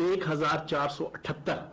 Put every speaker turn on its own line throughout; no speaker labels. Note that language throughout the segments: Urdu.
1,478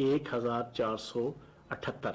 1,478।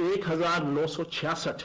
1,966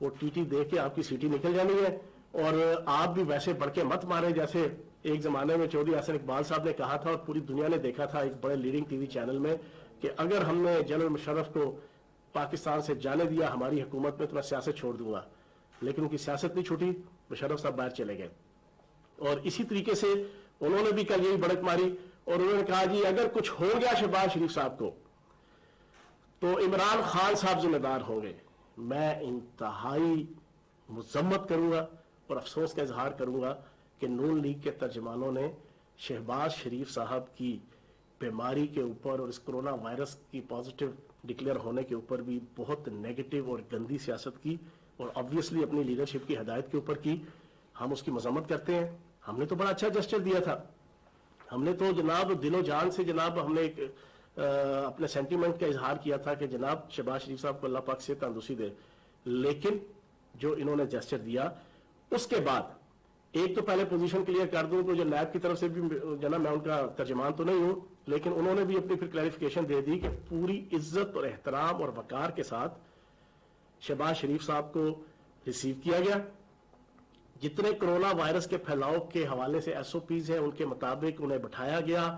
وہ ٹی دے کے آپ کی سیٹی نکل جانی ہے، اور آپ بھی ویسے بڑھ کے مت مارے جیسے ایک زمانے میں چودھری احسن اقبال صاحب نے کہا تھا اور پوری دنیا نے دیکھا تھا ایک بڑے لیڈنگ ٹی وی چینل میں کہ اگر ہم نے جنرل مشرف کو پاکستان سے جانے دیا ہماری حکومت میں تو میں سیاست چھوڑ دوں گا، لیکن ان کی سیاست نہیں چھوٹی، مشرف صاحب باہر چلے گئے. اور اسی طریقے سے انہوں نے بھی کل یہی بڑک ماری اور انہوں نے کہا جی اگر کچھ ہو گیا شہباز شریف صاحب کو تو عمران خان صاحب ذمہ دار ہوں گے. میں انتہائی مذمت کروں گا اور افسوس کا اظہار کروں گا کہ نون لیگ کے ترجمانوں نے شہباز شریف صاحب کی بیماری کے اوپر اور اس کرونا وائرس کی پازیٹیو ڈکلیئر ہونے کے اوپر بھی بہت نیگیٹو اور گندی سیاست کی اور آبویسلی اپنی لیڈرشپ کی ہدایت کے اوپر کی. ہم اس کی مذمت کرتے ہیں. ہم نے تو بڑا اچھا جسچر دیا تھا، ہم نے تو جناب دل و جان سے جناب ہم نے ایک اپنے سینٹیمنٹ کا اظہار کیا تھا کہ جناب شہباز شریف صاحب کو اللہ پاک سے تندرستی دے. لیکن جو انہوں نے جسچر دیا اس کے بعد ایک تو پہلے پوزیشن کلیئر کر دوں تو جو نیب کی طرف سے بھی جناب میں ان کا ترجمان تو نہیں ہوں، لیکن انہوں نے بھی اپنی پھر کلیریفیکیشن دے دی کہ پوری عزت اور احترام اور وقار کے ساتھ شہباز شریف صاحب کو ریسیو کیا گیا. جتنے کرونا وائرس کے پھیلاؤ کے حوالے سے ایس او پیز ہیں ان کے مطابق انہیں بٹھایا گیا.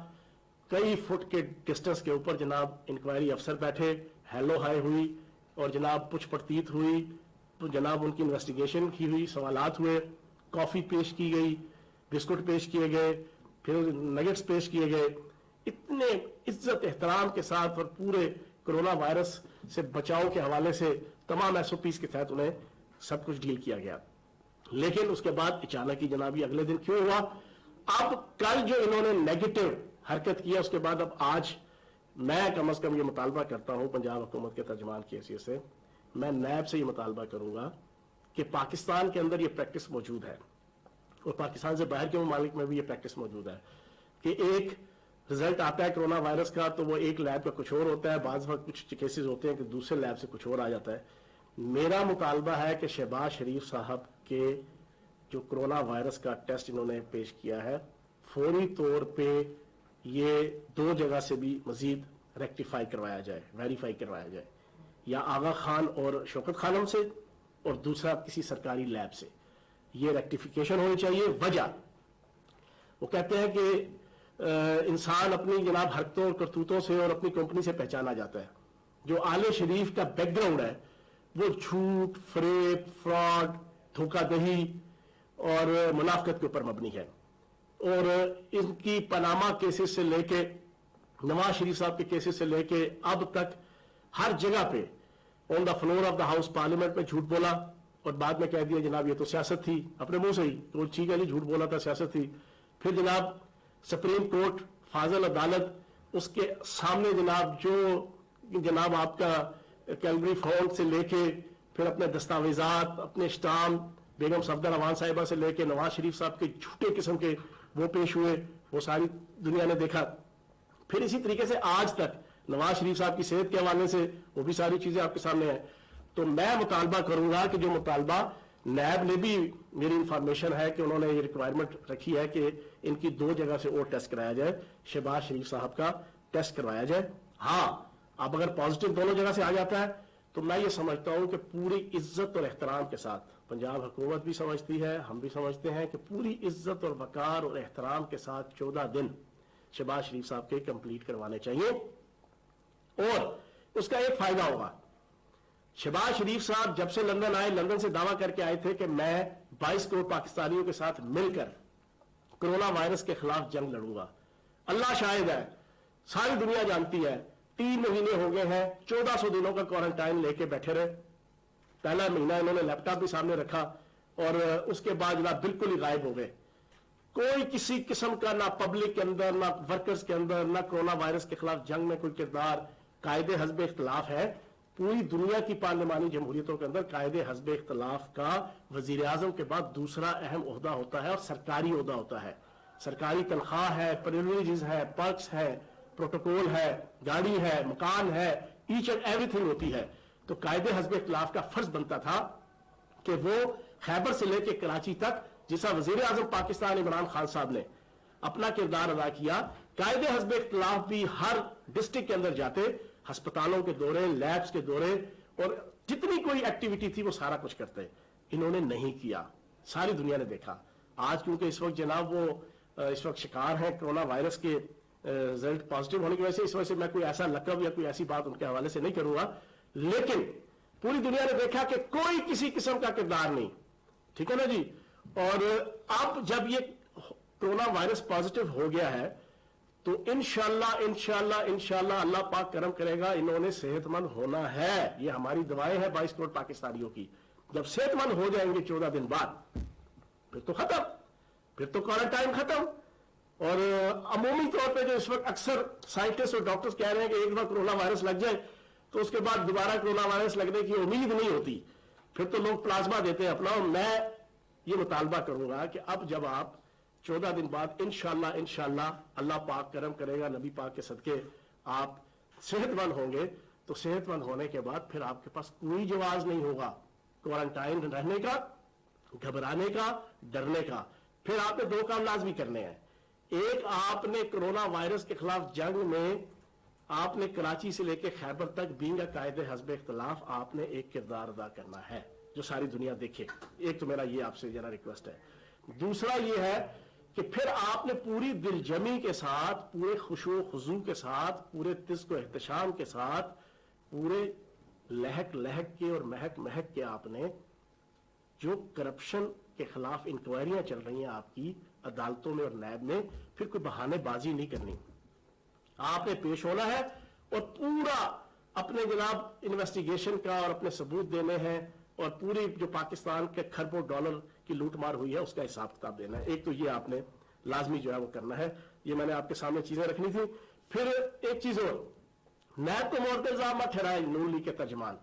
کئی فٹ کے ڈسٹنس کے اوپر جناب انکوائری افسر بیٹھے، ہیلو ہائی ہوئی اور جناب پوچھ پڑتیت ہوئی، تو جناب ان کی انویسٹیگیشن کی ہوئی، سوالات ہوئے، کافی پیش کی گئی، بسکٹ پیش کیے گئے، پھر نگٹس پیش کیے گئے. اتنے عزت احترام کے ساتھ اور پورے کرونا وائرس سے بچاؤ کے حوالے سے تمام ایس او پیز کے تحت انہیں سب کچھ ڈیل کیا گیا. لیکن اس کے بعد اچانک ہی جناب یہ اگلے دن کیوں ہوا؟ اب کل جو انہوں نے نیگیٹو حرکت کیا اس کے بعد اب آج میں کم از کم یہ مطالبہ کرتا ہوں پنجاب حکومت کے ترجمان کی حیثیت سے، میں نیب سے یہ مطالبہ کروں گا کہ پاکستان کے اندر یہ پریکٹس موجود ہے اور پاکستان سے باہر کے ممالک میں بھی یہ پریکٹس موجود ہے کہ ایک رزلٹ آتا ہے کرونا وائرس کا تو وہ ایک لیب کا کچھ اور ہوتا ہے، بعض وقت کچھ کیسز ہوتے ہیں کہ دوسرے لیب سے کچھ اور آ جاتا ہے. میرا مطالبہ ہے کہ شہباز شریف صاحب کے جو کرونا وائرس کا ٹیسٹ انہوں نے پیش کیا ہے فوری طور پہ یہ 2 جگہ سے بھی مزید ریکٹیفائی کروایا جائے، ویریفائی کروایا جائے، یا آغا خان اور شوکت خانم سے اور دوسرا کسی سرکاری لیب سے. یہ ریکٹیفیکیشن ہونی چاہیے. وجہ وہ کہتے ہیں کہ انسان اپنی جناب حرکتوں اور کرتوتوں سے اور اپنی کمپنی سے پہچانا جاتا ہے. جو آل شریف کا بیک گراؤنڈ ہے وہ جھوٹ، فریب، فراڈ، دھوکہ دہی اور منافقت کے اوپر مبنی ہے. اور ان کی پاناما کیسز سے لے کے نواز شریف صاحب کے کیسز سے لے کے اب تک ہر جگہ پہ on the floor of the house parliament میں جھوٹ بولا اور بعد میں کہہ دیا جناب یہ تو سیاست تھی، اپنے منہ سے ہی تو ٹھیک ہے جی جھوٹ بولا تھا، سیاست تھی. پھر جناب سپریم کورٹ فاضل عدالت اس کے سامنے جناب جو جناب آپ کا کیلگری فونٹ سے لے کے پھر اپنے دستاویزات، اپنے اسٹامپ، بیگم صفدر روان صاحبہ سے لے کے نواز شریف صاحب کے جھوٹے قسم کے وہ پیش ہوئے، وہ ساری دنیا نے دیکھا. پھر اسی طریقے سے آج تک نواز شریف صاحب کی صحت کے حوالے سے وہ بھی ساری چیزیں آپ کے سامنے ہیں. تو میں مطالبہ کروں گا کہ جو مطالبہ نیب نے بھی میری انفارمیشن ہے کہ انہوں نے یہ ریکوائرمنٹ رکھی ہے کہ ان کی 2 جگہ سے اور ٹیسٹ کرایا جائے، شہباز شریف صاحب کا ٹیسٹ کروایا جائے. ہاں اب اگر پازیٹیو دونوں جگہ سے آ جاتا ہے تو میں یہ سمجھتا ہوں کہ پوری عزت اور احترام کے ساتھ پنجاب حکومت بھی سمجھتی ہے، ہم بھی سمجھتے ہیں کہ پوری عزت اور وقار اور احترام کے ساتھ 14 دن شہباز شریف صاحب کے کمپلیٹ کروانے چاہیے. اور اس کا ایک فائدہ ہوگا. شہباز شریف صاحب جب سے لندن آئے، لندن سے دعویٰ کر کے آئے تھے کہ میں 22 کروڑ پاکستانیوں کے ساتھ مل کر کرونا وائرس کے خلاف جنگ لڑوں گا. اللہ شاہد ہے، ساری دنیا جانتی ہے 3 مہینے ہو گئے ہیں، 1400 دنوں کا کوارنٹائن لے کے بیٹھے رہے. پہلا مہینہ انہوں نے لیپ ٹاپ بھی سامنے رکھا اور اس کے بعد جناب بالکل ہی غائب ہو گئے. کوئی کسی قسم کا نہ پبلک کے اندر نہ ورکرز کے اندر نہ کرونا وائرس کے خلاف جنگ میں کوئی کردار. قائد حزب اختلاف ہے. پوری دنیا کی پارلیمانی جمہوریتوں کے اندر قائد حزب اختلاف کا وزیر اعظم کے بعد دوسرا اہم عہدہ ہوتا ہے اور سرکاری عہدہ ہوتا ہے. سرکاری تنخواہ ہے، پریویلیجز ہے، پرکس ہے، پروٹوکول ہے، گاڑی ہے، مکان ہے، ایچ اینڈ ایوری تھنگ ہوتی ہے. تو قائد حزب اختلاف کا فرض بنتا تھا کہ وہ خیبر سے لے کے کراچی تک جیسا وزیر اعظم پاکستان عمران خان صاحب نے اپنا کردار ادا کیا، قائد حزب اختلاف بھی ہر ڈسٹرکٹ کے اندر جاتے، ہسپتالوں کے دورے، لیبس کے دورے اور جتنی کوئی ایکٹیویٹی تھی وہ سارا کچھ کرتے. انہوں نے نہیں کیا. ساری دنیا نے دیکھا. آج کیونکہ اس وقت جناب وہ اس وقت شکار ہیں کرونا وائرس کے رزلٹ پازیٹیو ہونے کی وجہ سے, اس وجہ سے میں کوئی ایسا لقب یا کوئی ایسی بات ان کے حوالے سے نہیں کروں گا, لیکن پوری دنیا نے دیکھا کہ کوئی کسی قسم کا کردار نہیں. ٹھیک ہے نا جی. اور اب جب یہ کرونا وائرس پازیٹیو ہو گیا ہے تو انشاءاللہ اللہ پاک کرم کرے گا. انہوں نے صحت مند ہونا ہے, یہ ہماری دعائیں ہیں 22 کروڑ پاکستانیوں کی. جب صحت مند ہو جائیں گے 14 دن بعد, پھر تو ختم, پھر تو کوارنٹائن ختم. اور عمومی طور پہ جو اس وقت اکثر سائنٹسٹ اور ڈاکٹرز کہہ رہے ہیں کہ ایک بار کرونا وائرس لگ جائے تو اس کے بعد دوبارہ کرونا وائرس لگنے کی امید نہیں ہوتی, پھر تو لوگ پلازما دیتے ہیں اپنا. اور میں یہ مطالبہ کروں گا کہ اب جب آپ 14 دن بعد انشاءاللہ اللہ پاک کرم کرے گا, نبی پاک کے صدقے آپ صحت مند ہوں گے, تو صحت مند ہونے کے بعد پھر آپ کے پاس کوئی جواز نہیں ہوگا کوارنٹائن رہنے کا, گھبرانے کا, ڈرنے کا. پھر آپ نے 2 کام لازمی کرنے ہیں. ایک, آپ نے کرونا وائرس کے خلاف جنگ میں آپ نے کراچی سے لے کے خیبر تک بینگ قائد حزب اختلاف آپ نے ایک کردار ادا کرنا ہے جو ساری دنیا دیکھے. ایک تو میرا یہ آپ سے ذرا ریکویسٹ ہے. دوسرا یہ ہے کہ پھر آپ نے پوری دل جمی کے ساتھ, پورے خشوع و خضوع کے ساتھ, پورے تزک و احتشام کے ساتھ, پورے لہک لہک کے اور مہک مہک کے آپ نے جو کرپشن کے خلاف انکوائریاں چل رہی ہیں آپ کی عدالتوں میں اور نیب میں, پھر کوئی بہانے بازی نہیں کرنی. آپ نے پیش ہونا ہے اور پورا اپنے جناب انویسٹیگیشن کا اور اپنے ثبوت دینے ہیں, اور پوری جو پاکستان کے کھربوں ڈالر کی لوٹ مار ہوئی ہے اس کا حساب کتاب دینا ہے. ایک تو یہ آپ نے لازمی جو ہے وہ کرنا ہے. یہ میں نے آپ کے سامنے چیزیں رکھنی تھی. پھر ایک چیز اور, نیب کو معتبر الزام مت ٹھہرائے نون لیگ کے ترجمان.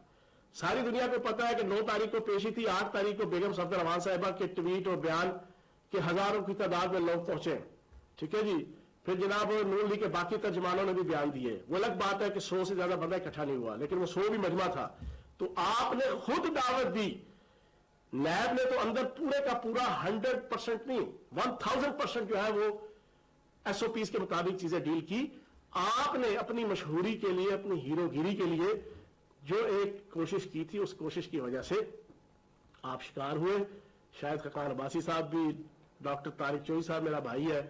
ساری دنیا کو پتا ہے کہ 9 تاریخ کو پیشی تھی, 8 تاریخ کو بیگم صفدر امان صاحبہ کے ٹویٹ اور بیان کہ ہزاروں کی تعداد میں لوگ پہنچے. ٹھیک ہے جی. پھر جناب نون لیگ کے باقی ترجمانوں نے بھی بیان دیے. وہ الگ بات ہے کہ 100 سے زیادہ بندہ اکٹھا نہیں ہوا, لیکن وہ 100 بھی مجمع تھا. تو آپ نے خود دعوت دی, نیب نے تو اندر پورے کا پورا 100% نہیں 1000% جو ہے وہ ایس او پیز کے مطابق چیزیں ڈیل کی. آپ نے اپنی مشہوری کے لیے, اپنی ہیرو گیری کے لیے جو ایک کوشش کی تھی, اس کوشش کی وجہ سے آپ شکار ہوئے. شاید خقان عباسی صاحب بھی, ڈاکٹر طارق چوئی صاحب میرا بھائی ہے,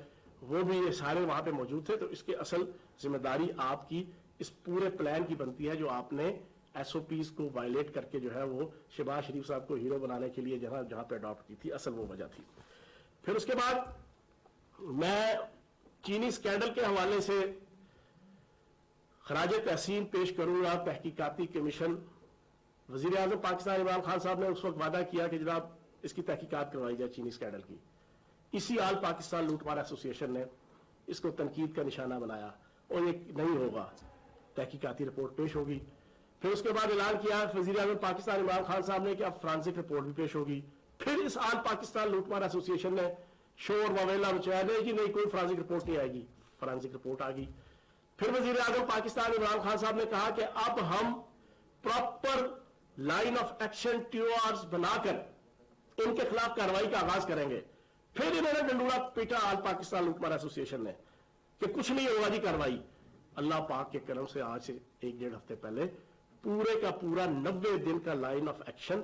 وہ بھی, یہ سارے وہاں پہ موجود تھے. تو اس کی اصل ذمہ داری آپ کی اس پورے پلان کی بنتی ہے جو آپ نے ایس او پیز کو وائلیٹ کر کے جو ہے وہ شہباز شریف صاحب کو ہیرو بنانے کے لیے جہاں پہ اڈاپٹ کی تھی, اصل وہ وجہ تھی. پھر اس کے بعد میں چینی اسکینڈل کے حوالے سے خراج تحسین پیش کروں گا. تحقیقاتی کمیشن, وزیر اعظم پاکستان عمران خان صاحب نے اس وقت وعدہ کیا کہ جناب اس کی تحقیقات کروائی جائے چینی اسکینڈل کی. اسی آل پاکستان لوٹ مار ایسوسی ایشن نے اس کو تنقید کا نشانہ بنایا, اور یہ نہیں ہوگا, تحقیقاتی رپورٹ پیش ہوگی. پھر اس کے بعد اعلان کیا وزیر اعظم پاکستان عمران خان صاحب نے کہ اب فرانسک رپورٹ بھی پیش ہوگی. پھر اس آل پاکستان لوٹ مار ایسوسی ایشن نے شور وویلا مچایا, نہیں جی نہیں, کوئی فرانسک رپورٹ نہیں آئے گی. فرانسک رپورٹ آ گئی. پھر وزیر اعظم پاکستان عمران خان صاحب نے کہا کہ اب ہم پراپر لائن آف ایکشن ٹیوارز بنا کر ان کے خلاف کارروائی کا آغاز کریں گے. پھر انہوں نے ڈنڈورا پیٹا آل پاکستان لوٹ مار ایسوسی ایشن نے کہ کچھ نہیں ہوگا جی کارروائی. اللہ پاک کے کرم سے آج سے 1-1.5 ہفتے پہلے پورے کا پورا 90 دن کا لائن آف ایکشن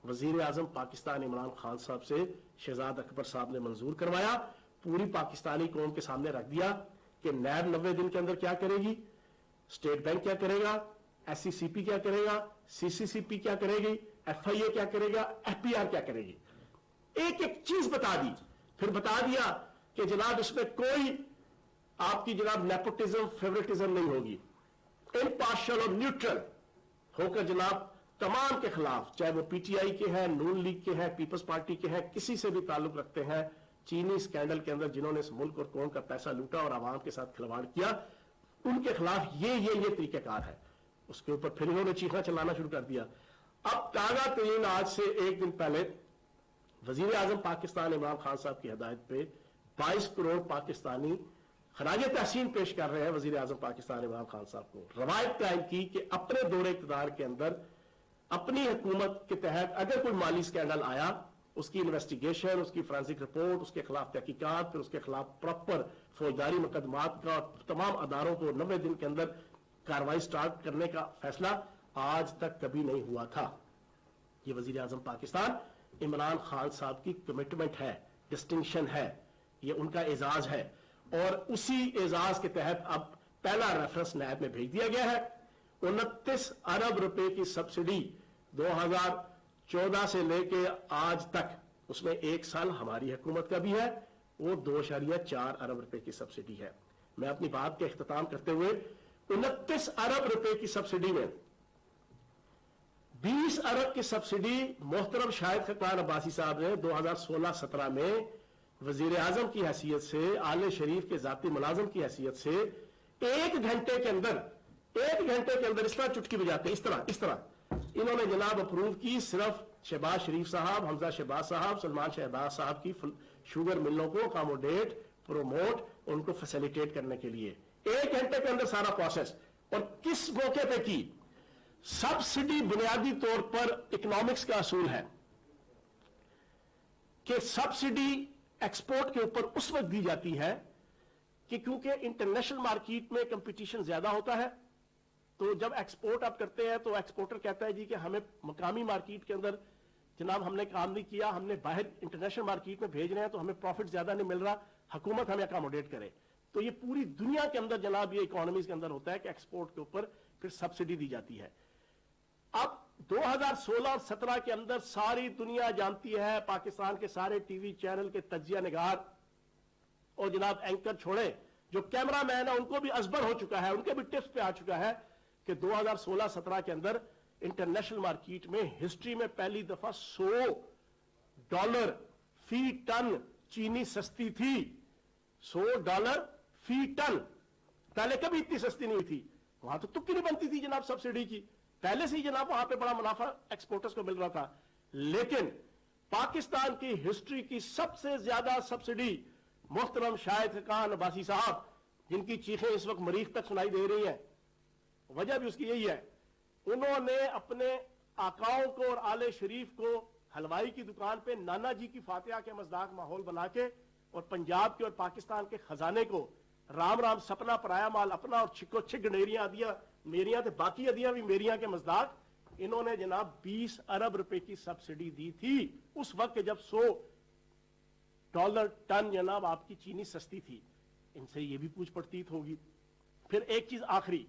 وزیر اعظم پاکستان عمران خان صاحب سے شہزاد اکبر صاحب نے منظور کروایا. پوری پاکستانی قوم کے سامنے رکھ دیا کہ نیب 90 دن کے اندر کیا کرے گی, اسٹیٹ بینک کیا کرے گا, ایس سی سی پی کیا کرے گا, سی سی سی پی کیا کرے گی, ایف آئی اے کیا کرے گا, ایف پی آر کیا کرے گی. ایک ایک چیز بتا دی. پھر بتا دیا کہ جناب اس میں کوئی آپ کی جناب نیپوٹزم فیوریٹزم نہیں ہوگی, امپارشل اور نیوٹرل ہو کر جناب تمام کے خلاف, چاہے وہ پی ٹی آئی کے ہیں, نون لیگ کے ہیں, پیپلز پارٹی کے ہیں, کسی سے بھی تعلق رکھتے ہیں, چینی اسکینڈل کے اندر جنہوں نے اس ملک اور قوم کا پیسہ لوٹا اور عوام کے ساتھ کھلواڑ کیا, ان کے خلاف یہ طریقہ کار ہے. اس کے اوپر پھر انہوں نے چیخنا چلانا شروع کر دیا. اب تازہ ترین آج سے 1 دن پہلے وزیر اعظم پاکستان عمران خان صاحب کی ہدایت پہ 22 کروڑ پاکستانی خراج تحسین پیش کر رہے ہیں وزیر اعظم پاکستان عمران خان صاحب کو. روایت قائم کی کہ اپنے دور اقتدار کے اندر اپنی حکومت کے تحت اگر کوئی مالی اسکینڈل آیا, اس کی انویسٹیگیشن, اس کی فرانسک رپورٹ, اس کے خلاف تحقیقات, پھر اس کے خلاف پراپر فوجداری مقدمات کا, تمام اداروں کو 90 دن کے اندر کارروائی سٹارٹ کرنے کا فیصلہ آج تک کبھی نہیں ہوا تھا. یہ وزیر اعظم پاکستان عمران خان صاحب کی کمٹمنٹ ہے, ڈسٹنکشن ہے, یہ ان کا اعزاز ہے, اور اسی اعزاز کے تحت اب پہلا ریفرنس نیب میں بھیج دیا گیا ہے. 29 ارب روپے کی سبسڈی 2014 سے لے کے آج تک, اس میں 1 سال ہماری حکومت کا بھی ہے, وہ 2.4 ارب روپے کی سبسڈی ہے. میں اپنی بات کا اختتام کرتے ہوئے 29 ارب روپے کی سبسڈی میں 20 ارب کی سبسڈی محترم شاہد خاقان عباسی صاحب نے 2016-17 میں وزیر اعظم کی حیثیت سے, آل شریف کے ذاتی ملازم کی حیثیت سے 1 گھنٹے کے اندر اس طرح چٹکی بجاتے اس طرح انہوں نے جناب اپروو کی, صرف شہباز شریف صاحب, حمزہ شہباز صاحب, سلمان شہباز صاحب کی شوگر ملوں کو اکاموڈیٹ, پروموٹ, ان کو فیسیلیٹیٹ کرنے کے لیے 1 گھنٹے کے اندر سارا پروسیس. اور کس موقع پہ کی؟ سبسڈی بنیادی طور پر اکنامکس کا اصول ہے کہ سبسڈی ایکسپورٹ کے اوپر اس وقت دی جاتی ہے کہ کیونکہ انٹرنیشنل مارکیٹ میں کمپٹیشن زیادہ ہوتا ہے, تو جب ایکسپورٹ آپ کرتے ہیں تو ایکسپورٹر کہتا ہے جی کہ ہمیں مقامی مارکیٹ کے اندر جناب ہم نے کام نہیں کیا, ہم نے باہر انٹرنیشنل مارکیٹ میں بھیج رہے ہیں تو ہمیں پروفٹ زیادہ نہیں مل رہا, حکومت ہمیں اکاموڈیٹ کرے. تو یہ پوری دنیا کے اندر جناب یہ اکانومیز کے اندر ہوتا ہے کہ ایکسپورٹ کے اوپر پھر سبسڈی دی جاتی ہے. اب 2016 اور 17 کے اندر ساری دنیا جانتی ہے, پاکستان کے سارے ٹی وی چینل کے تجزیہ نگار اور جناب اینکر چھوڑے, جو کیمرہ مین ہے ان کو بھی ازبر ہو چکا ہے, ان کے بھی ٹپس پہ آ چکا ہے کہ 2016-17 کے اندر انٹرنیشنل مارکیٹ میں ہسٹری میں پہلی دفعہ $100 فی ٹن چینی سستی تھی. $100 فی ٹن, پہلے کبھی اتنی سستی نہیں تھی. وہاں تو تک نہیں بنتی تھی جناب سبسڈی کی, پہلے سے ہی جناب وہاں پہ بڑا منافع ایکسپورٹرز کو مل رہا تھا. لیکن پاکستان کی ہسٹری کی سب سے زیادہ سبسڈی محترم شاہد خاقان عباسی صاحب, جن کی چیخیں اس وقت مریخ تک سنائی دے رہی ہیں, وجہ بھی اس کی یہی ہے, انہوں نے اپنے آقاؤں کو اور آل شریف کو حلوائی کی دکان پہ نانا جی کی فاتحہ کے مصداق ماحول بنا کے, اور پنجاب کے اور پاکستان کے خزانے کو رام رام سپنا پرایا مال اپنا اور چھکو چھک گنیریاں ادیاں میریاں تے باقی ادیاں بھی میریاں کے مصداق, انہوں نے جناب 20 ارب روپے کی سبسڈی دی تھی اس وقت جب $100 ٹن جناب آپ کی چینی سستی تھی. ان سے یہ بھی پوچھ پڑتیت ہوگی. پھر ایک چیز آخری,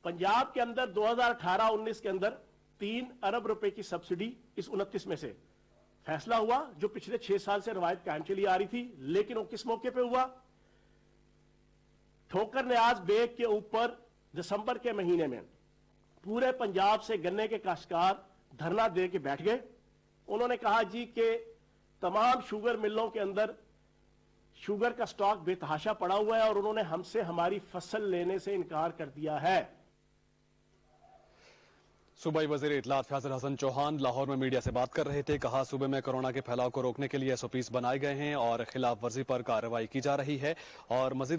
پنجاب کے اندر 2018-19 کے اندر 3 ارب روپے کی سبسڈی اس 29 میں سے فیصلہ ہوا, جو پچھلے 6 سال سے روایت قائم چلی آ رہی تھی. لیکن وہ کس موقع پہ ہوا؟ ٹھوکر نیاز بیگ کے اوپر دسمبر کے مہینے میں پورے پنجاب سے گنے کے کاشتکار دھرنا دے کے بیٹھ گئے. انہوں نے کہا جی کہ تمام شوگر ملوں کے اندر شوگر کا سٹاک بے تحاشا پڑا ہوا ہے اور انہوں نے ہم سے ہماری فصل لینے سے انکار کر دیا ہے.
صوبائی وزیر اطلاعات فیصل حسن چوہان لاہور میں میڈیا سے بات کر رہے تھے. کہا صوبے میں کورونا کے پھیلاؤ کو روکنے کے لیے SOPs بنائے گئے ہیں اور خلاف ورزی پر کارروائی کی جا رہی ہے, اور مزید